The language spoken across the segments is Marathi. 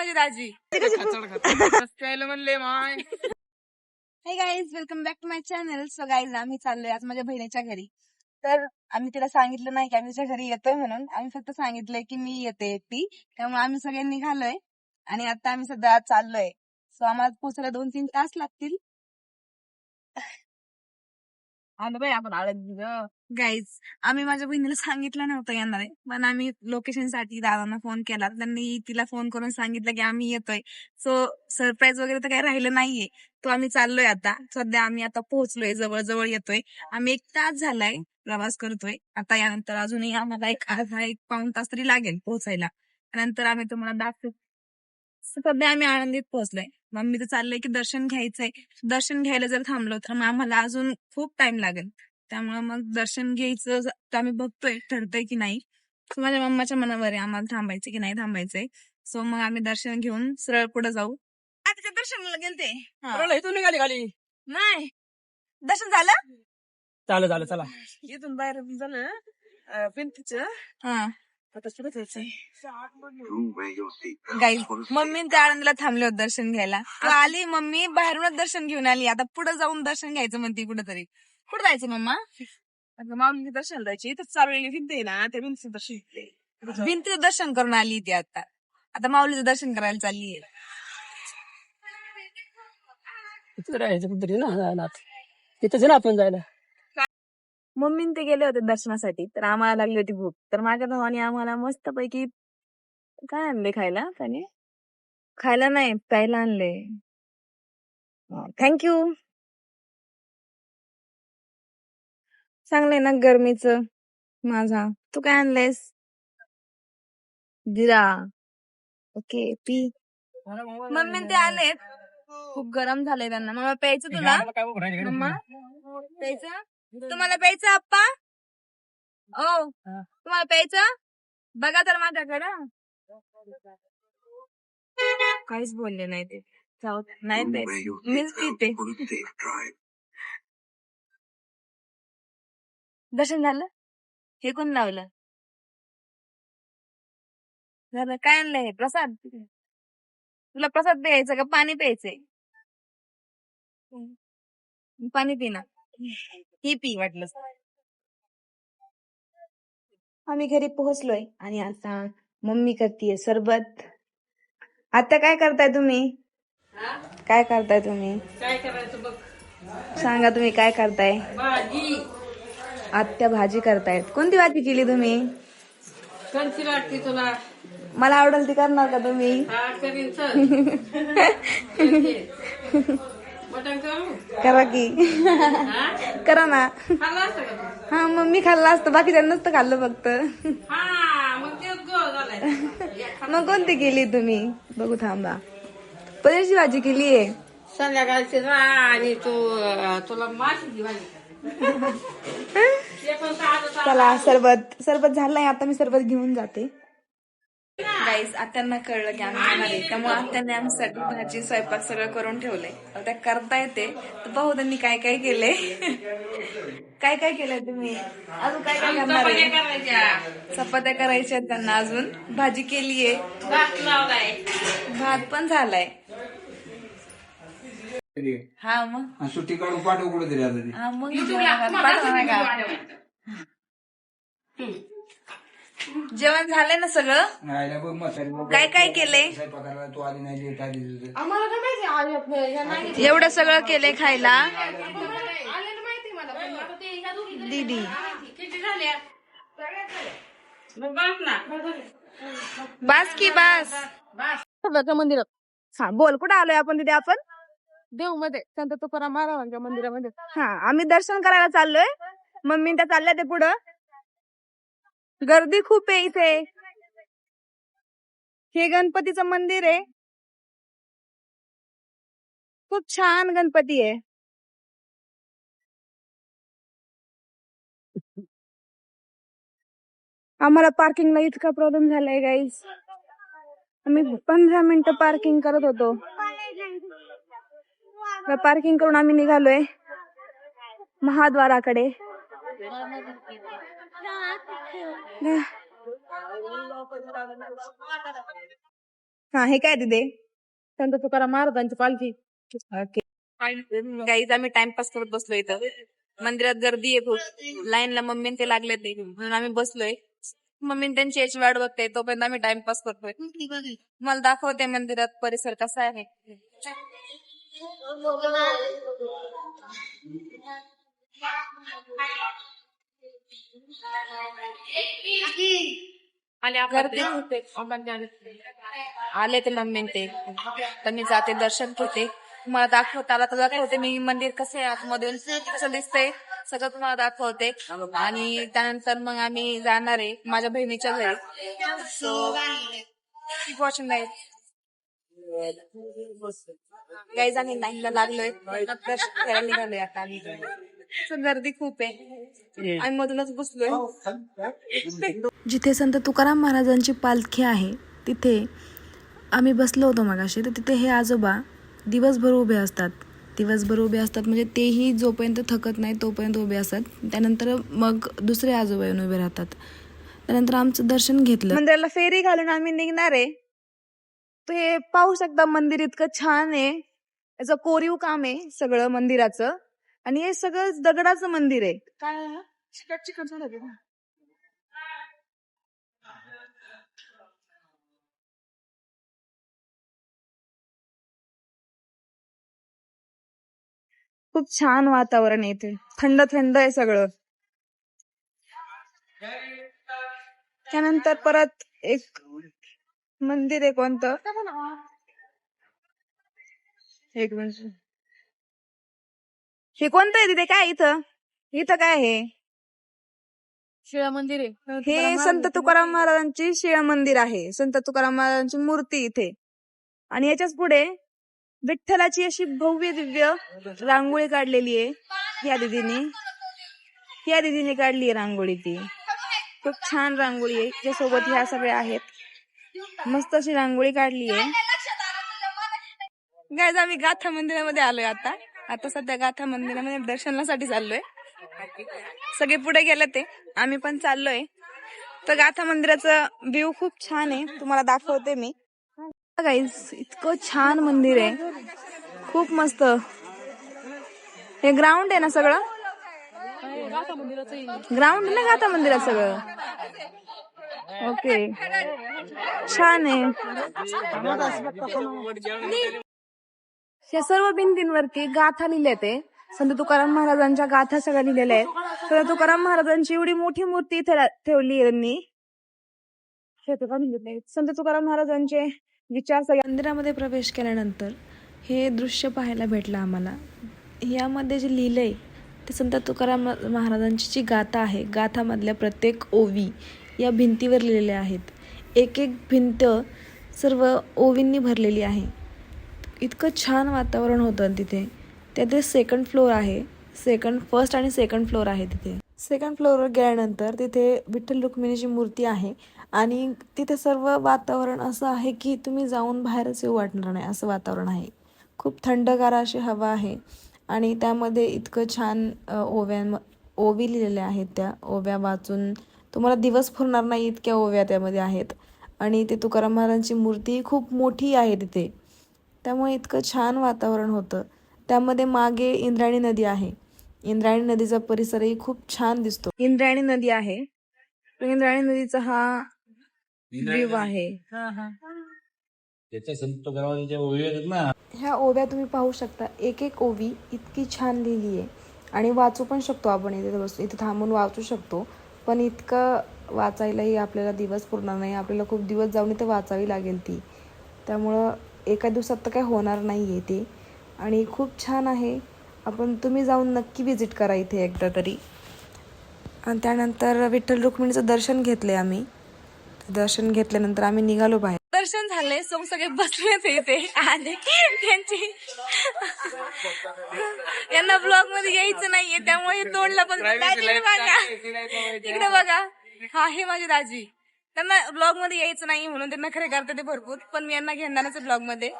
माझी दाजी म्हणले माय. Hey guys, welcome back to my channel. So guys, आम्ही चाललोय आज माझ्या बहिणीच्या घरी. तर आम्ही तिला सांगितलं नाही की आम्ही तिच्या घरी येतोय म्हणून. आम्ही फक्त सांगितलंय की मी येते एकटी. त्यामुळे आम्ही सगळे निघालोय आणि आता आम्ही सध्या चाललोय. सो आम्हाला पोहोचायला 2-3 तास लागतील. गाईज, आम्ही माझ्या बहिणीला सांगितलं नव्हतं येणार आहे, पण आम्ही लोकेशन साठी दादांना फोन केला. त्यांनी तिला फोन करून सांगितलं की आम्ही येतोय. सो सरप्राईज वगैरे तर काही राहिलं नाहीये. तो आम्ही चाललोय आता. सध्या आम्ही आता पोहोचलोय, जवळ येतोय. आम्ही 1 तास झालाय प्रवास करतोय. आता यानंतर अजूनही आम्हाला एक पाऊण तास तरी लागेल पोहोचायला. नंतर आम्ही तुम्हाला दाखवू. सध्या आम्ही आळंदीत पोहोचलोय. मम्मीचं चाललंय की दर्शन घ्यायचंय. दर्शन घ्यायला जर थांबलो तर मग आम्हाला अजून खूप टाइम लागेल. त्यामुळे मग दर्शन घ्यायचं तर आम्ही बघतोय, ठरतोय की नाही. माझ्या मम्माच्या मनावर आहे आम्हाला थांबायचं की नाही थांबायचंय. सो मग आम्ही दर्शन घेऊन सरळ पुढे जाऊ. त्याच्या दर्शनाला गेलते. इथून निघाली खाली. नाही, दर्शन झालं. झालं चला. इथून बाहेर झालं भिंतीचं. हा, गाईज, मम्मी त्या आळंदीला थांबले होते दर्शन घ्यायला. आली मम्मी, बाहेरूनच दर्शन घेऊन आली. आता पुढे जाऊन दर्शन घ्यायचं म्हणते कुठेतरी. कुठे जायचं मम्मा? माऊली दर्शन जायची इथं चाललेली भिंत आहे ना, त्या भिंतीचं दर्शन. भिंतीचं दर्शन करून आली ती आता माऊलीचं दर्शन करायला चालली आहे. इथं राहायचं कुठतरी ना, तिथंच ना आपण जायला. मम्मी ते गेले होते दर्शनासाठी, तर आम्हाला लागली होती भूक. तर माझ्या भावाने आम्हाला मस्त पैकी काय आणले खायला? त्याने खायला नाही, प्यायला आणले. थँक्यू. चांगलंय ना गरमीचं. माझा तू काय आणलेस? जिरा. ओके, पी. मम्मी ते आलेत, खूप गरम झालंय त्यांना. मम्मा प्यायचं तुला? मम्मा प्यायचं? तुम्हाला प्यायचं आप्पा? ओ, तुम्हाला प्यायचं? बघा तर माझ्याकडं. काहीच बोलले नाही ते. नाही प्यायचं, मीच पिते. दर्शन झालं? हे कोण लावलं? झालं. काय आणलंय? प्रसाद. तुला प्रसाद प्यायचा का पाणी प्यायचंय? पाणी पी ना. ही पी वाटलं. आम्ही घरी पोहोचलोय आणि आता मम्मी करतीये सरबत. आता काय करताय तुम्ही? काय करताय तुम्ही? काय करायचं बघ. सांगा तुम्ही काय करताय? भाजी. आत्या भाजी करतायत. कोणती भाजी केली तुम्ही? कोणती वाटते तुला? मला आवडेल ती करणार का तुम्ही? हा, करीन चल. मटण करू? करा की. करा ना. खाल्लं असतं का तू? हा, मग मी खाल्लं असतं, बाकी नसतं खाल्लं फक्त. हा, मग तेच गोळ झालाय. मग कोणती केली तुम्ही? बघू थांबा. पनीरची भाजी केलीये. संध्याकाळची ना, आणि तुला माशीची भाजी. चला, सरबत झालंय. आता मी सरबत घेऊन जाते. गाईस, आत्यांना कळलं की आम्ही येणार आहे, त्यामुळे आत्याने आमच्यासाठी भाजी स्वयंपाक सगळं करून ठेवलंय. त्या करता येते तर पाहू त्यांनी काय काय केलंय. काय काय केलंय तुम्ही? अजून काय काय करणार आहे? चपात्या करायच्या आहेत त्यांना. अजून भाजी केलीये, भात पण झालाय. हा, मग सुट्टी काढून पाठव कुठे तरी आता. हा, मग पाठवणार का? जेवण झालंय ना सगळं? काय काय केलंय? तू आली नाही, लेट आली. एवढं सगळं केलंय खायला. दीदी बास की बास. मंदिरात. हा, बोल. कुठं आलोय आपण? तिथे आपण देव मध्ये संत तुकाराम महाराजांच्या मंदिरामध्ये. हा, आम्ही दर्शन करायला चाललोय. मम्मी त्या चालल्या ते पुढं. गर्दी खूप आहे इथे. हे गणपतीचं मंदिर आहे. खूप छान गणपती आहे. आम्हाला पार्किंगला इतका प्रॉब्लेम झालाय गाईस. आम्ही 15 मिनिटं पार्किंग करत होतो. पार्किंग करून आम्ही निघालोय महाद्वाराकडे. हा हे काय तिथे संत तुकाराम महाराजांची पालखी. गाईज आम्ही टाइमपास करत बसलो इथं. मंदिरात गर्दी आहे खूप, लाईनला मम्मी ते लागले ते म्हणून आम्ही बसलोय. मम्मी त्यांची याची वाट बघते, तोपर्यंत आम्ही टाइमपास करतोय. मला दाखवते मंदिरात परिसर कसा आहे. गर्दी होते. आले ते मम्मी ते तर मी जाते, दर्शन घेते. तुम्हाला दाखवताला तर दाखवते मी मंदिर कसं आहे आतमधून, कसं दिसतंय सगळं तुम्हाला दाखवते. आणि त्यानंतर मग आम्ही जाणार आहे माझ्या बहिणीच्या घरी. So keep watching guys. आम्ही लाईनला लागलोय, दर्शन घ्यायला निघालोय आता आम्ही. गर्दी खूप आहे, आम्ही मधूनच बसलोय. जिथे संत तुकाराम महाराजांची पालखी आहे तिथे आम्ही बसलो होतो मगाशी. तर तिथे हे आजोबा दिवसभर उभे असतात म्हणजे तेही जोपर्यंत थकत नाही तोपर्यंत उभे असतात. त्यानंतर मग दुसरे आजोबा येऊन उभे राहतात. त्यानंतर आमचं दर्शन घेतलं. मंदिराला फेरी घालून आम्ही निघणार आहे. हे पाहू शकता, मंदिर इतकं छान आहे. याचं कोरीव काम आहे सगळं मंदिराचं, आणि हे सगळं दगडाचं मंदिर आहे. काय चिकट झालं ते. खूप छान वातावरण आहे इथे, थंड थंड आहे सगळं. त्यानंतर परत एक मंदिर आहे, कोणतं एक मिनिट, हे कोणतं आहे तिथे, काय इथं इथं काय आहे? शिळा मंदिर आहे. हे संत तुकाराम महाराजांची शिळा मंदिर आहे. संत तुकाराम महाराजांची मूर्ती इथे, आणि याच्याच पुढे विठ्ठलाची अशी भव्य दिव्य रांगोळी काढलेली आहे. या दिदीने काढली आहे रांगोळी. ती खूप छान रांगोळी आहे. त्याच्यासोबत ह्या सगळ्या आहेत. मस्त अशी रांगोळी काढली आहे. गाईज आम्ही गाथा मंदिरामध्ये आलोय आता सध्या गाथा मंदिरामध्ये दर्शनासाठी चाललोय. सगळे पुढे गेले ते, आम्ही पण चाललोय. तर गाथा मंदिराचं व्ह्यू खूप छान आहे, तुम्हाला दाखवते मी. गाईज इतकं छान मंदिर आहे, खूप मस्त. हे ग्राउंड आहे ना सगळं, ग्राउंड ना गाथा मंदिरात सगळं. ओके, छान आहे. या सर्व भिंतींवरती गाथा लिहिल्या ते संत तुकाराम महाराजांच्या गाथा सगळ्या लिहिलेल्या आहेत. संत तुकाराम महाराजांची एवढी मोठी मूर्ती इथे ठेवली आहे त्यांनी. संत तुकाराम महाराजांचे विचार सगळ्या. मंदिरामध्ये प्रवेश केल्यानंतर हे दृश्य पाहायला भेटलं आम्हाला. यामध्ये जे लिहिलंय ते संत तुकाराम महाराजांची जी गाथा आहे, गाथामधल्या प्रत्येक ओवी या भिंतीवर लिहिलेल्या आहेत. एक एक भिंत सर्व ओवींनी भरलेली आहे. इतकं छान वातावरण होतं तिथे. त्यात सेकंड फ्लोअर आहे, फर्स्ट आणि सेकंड फ्लोअर आहे. तिथे सेकंड फ्लोअरवर गेल्यानंतर तिथे विठ्ठल रुक्मिणीची मूर्ती आहे, आणि तिथे सर्व वातावरण असं आहे की तुम्ही जाऊन बाहेरच येऊ वाटणार नाही असं वातावरण आहे. खूप थंडगार अशी हवा आहे, आणि त्यामध्ये इतकं छान ओवी लिहिलेल्या आहेत. त्या ओव्या वाचून तुम्हाला दिवस पुरणार नाही इतक्या ओव्या त्यामध्ये आहेत. आणि ते तुकाराम महाराजांची मूर्ती खूप मोठी आहे तिथे, त्यामुळे इतकं छान वातावरण होतं. त्यामध्ये मागे इंद्रायणी नदी आहे. इंद्रायणी नदीचा परिसरही खूप छान दिसतो. इंद्रायणी नदी आहे, इंद्रायणी नदीचा हा व्ह्यू आहे. ह्या ओव्या तुम्ही पाहू शकता. एक एक ओवी इतकी छान लिहिली आहे, आणि वाचू पण शकतो आपण. इथे थांबून वाचू शकतो, पण इतकं वाचायलाही आपल्याला दिवस पुरणार नाही. आपल्याला खूप दिवस जाऊन इथे वाचावी लागेल ती. त्यामुळं एका दिवसात तर काही होणार नाही आहे ते. आणि खूप छान आहे. तुम्ही जाऊन नक्की व्हिजिट करा इथे एकदा तरी. आणि त्यानंतर विठ्ठल रुक्मिणीचं दर्शन घेतले आम्ही. दर्शन घेतल्यानंतर आम्ही निघालो बाहेर. दर्शन झाले, सगळे बसलेच इथे, आणि त्यांची यांना ब्लॉग मध्ये यायचं नाहीये, त्यामुळे हे तोडलं. पण दाजीकडे बघा, इकडे बघा, हा हे माझे दाजी. त्यांना ब्लॉग मध्ये यायचं नाही म्हणून त्यांना खरे करते ते भरपूर, पण मी यांना घेणारच ब्लॉग मध्ये.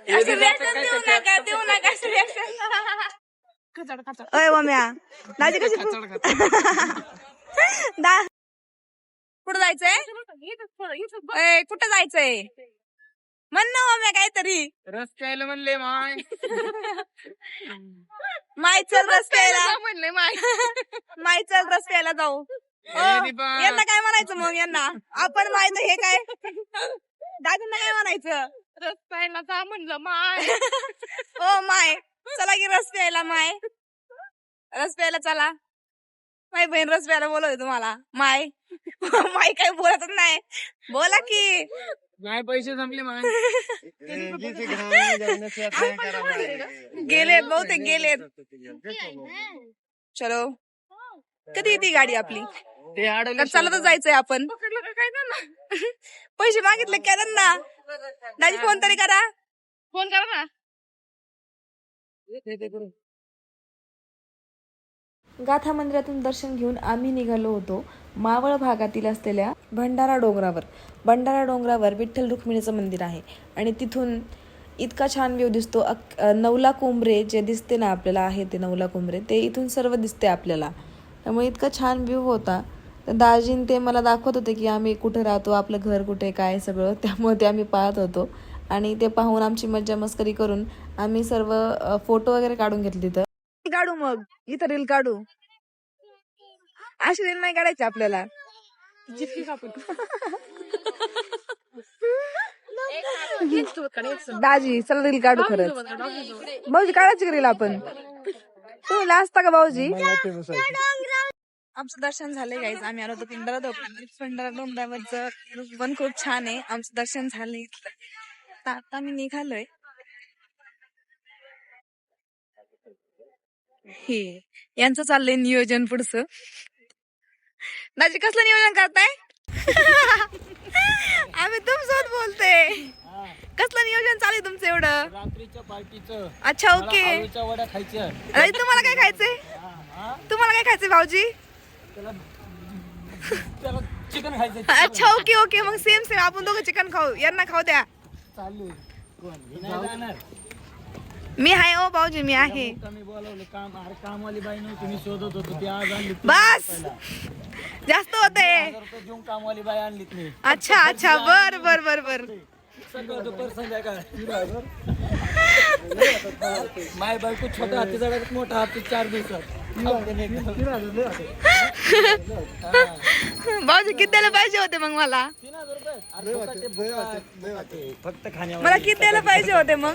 देऊ नका अय मम्या, दाजी कशी कुठं जायचंय? ए, कुठं जायचंय म्हण ना मम्मी काहीतरी. रस्त्याला म्हणले माय माय चल रस्त्याला, म्हणले माय माय चल रस्त्याला जाऊ. यांना काय म्हणायचं मग यांना? आपण माहित हे काय दादांना काय म्हणायचं? रस्त्याला जा म्हणलं माय. ओ माय चला की रस्त्याला, माय रस्त्याला चला. माय बहीण रस्त्याला बोलवते तुम्हाला माय. माय काय बोलतच नाही, बोला की. माय पैसे संपले माय. गेलेत बहुतेक गेलेत. चलो कधी येते गाडी आपली? का चालतच जायचंय आपण? पैसे मागितले काय त्यांना? दाजी फोन तरी करा. फोन करा ना. गाथा मंदिरातून दर्शन घेऊन आम्ही निघालो होतो मावळ भागातील असलेल्या भंडारा डोंगरावर. भंडारा डोंगरावर विठ्ठल रुक्मिणीचं मंदिर आहे आणि तिथून इतका छान व्ह्यू दिसतो. नवला कोंबरे जे दिसते ना आपल्याला, आहे ते नवला कोंबरे, ते इथून सर्व दिसते आपल्याला. त्यामुळे इतका छान व्ह्यू होता. तर दाजीन ते मला दाखवत होते की आम्ही कुठे राहतो, आपलं घर कुठे, काय सगळं. त्यामुळे ते आम्ही पाहत होतो आणि ते पाहून आमची मज्जा मस्करी करून आम्ही सर्व फोटो वगैरे काढून घेतले तिथं. काढू मग इथं रील काढू. अशी रील नाही काढायची आपल्याला. दाजी चला रील काढू. खरंच भाऊजी काढायची रील आपण. तुम्ही लाजता का भाऊजी? आमचं दर्शन झालंय गाईज. आम्ही आलो होतो भंडारा डोंगरावरचं पण खूप छान आहे. आमचं दर्शन झालंय. आता आम्ही निघालोय. हे यांचं चाललंय नियोजन पुढचं. दाजी कसलं नियोजन करताय? आम्ही तुमच्यासोबत बोलते. कसलं नियोजन चालू आहे तुमचं एवढं? रात्रीच्या पार्टीचं. अच्छा ओके. वड्या खायच्या. दाजी तुम्हाला काय खायचंय? तुम्हाला काय खायचंय भाऊजी? त्याला चिकन खायचं. अच्छा ओके ओके. मग सेम सेम आपण दोघं चिकन खाऊ. यांना खाऊ द्या. चालू मी आहे ओ भाऊजी, मी आहे. कमी बोलवले काम. अरे कामवाली बाई नव्हती, मी शोधत होतो. ती आज आणली. बस जास्त होतंय. 1000 रुपये देऊन कामवाली बाई आणलीत मी. अच्छा अच्छा बर बर बर बर. सगळं दुपार संध्याकाळ. माय बायको छोटा हाती जगात मोठा हाती 4 दिवसात. भाऊजी किती द्यायला पाहिजे होते मग मला? 3000 रुपये फक्त खाण्यावर. मला किती द्यायला पाहिजे होते मग?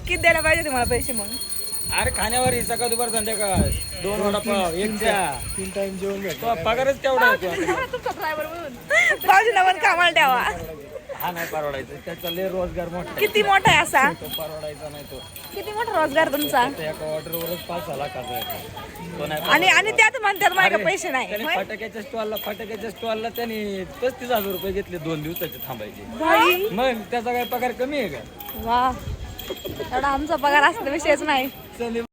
किती द्यायला पाहिजे होते मला पैसे मग? अरे खाण्यावर सकाळ दुपार संध्याकाळ 2 वडापाव 1 चहा 3 टाइम जेवण भेटतो. पगारच तेवढा होतो. भाऊजी नवन कामाला द्यावा. हा नाही परवडायचं. त्याचा लय रोजगार मोठा. किती मोठा आहे असा? तो परवडायचा नाही. तो किती मोठा रोजगार तुमचा? एका ऑर्डरवरच 5-6 लाखाचा आहे. तो नाही. आणि आणि त्यात म्हणतात माझ्याकडे पैसे नाही. त्याने फटाक्याच्या स्टॉलला त्याने 35,000 रुपये घेतले 2 दिवसाचे थांबायचे. भाई मग त्याचा काय पगार कमी आहे का? वा, एवढा आमचा पगार असला विषयच नाही. चल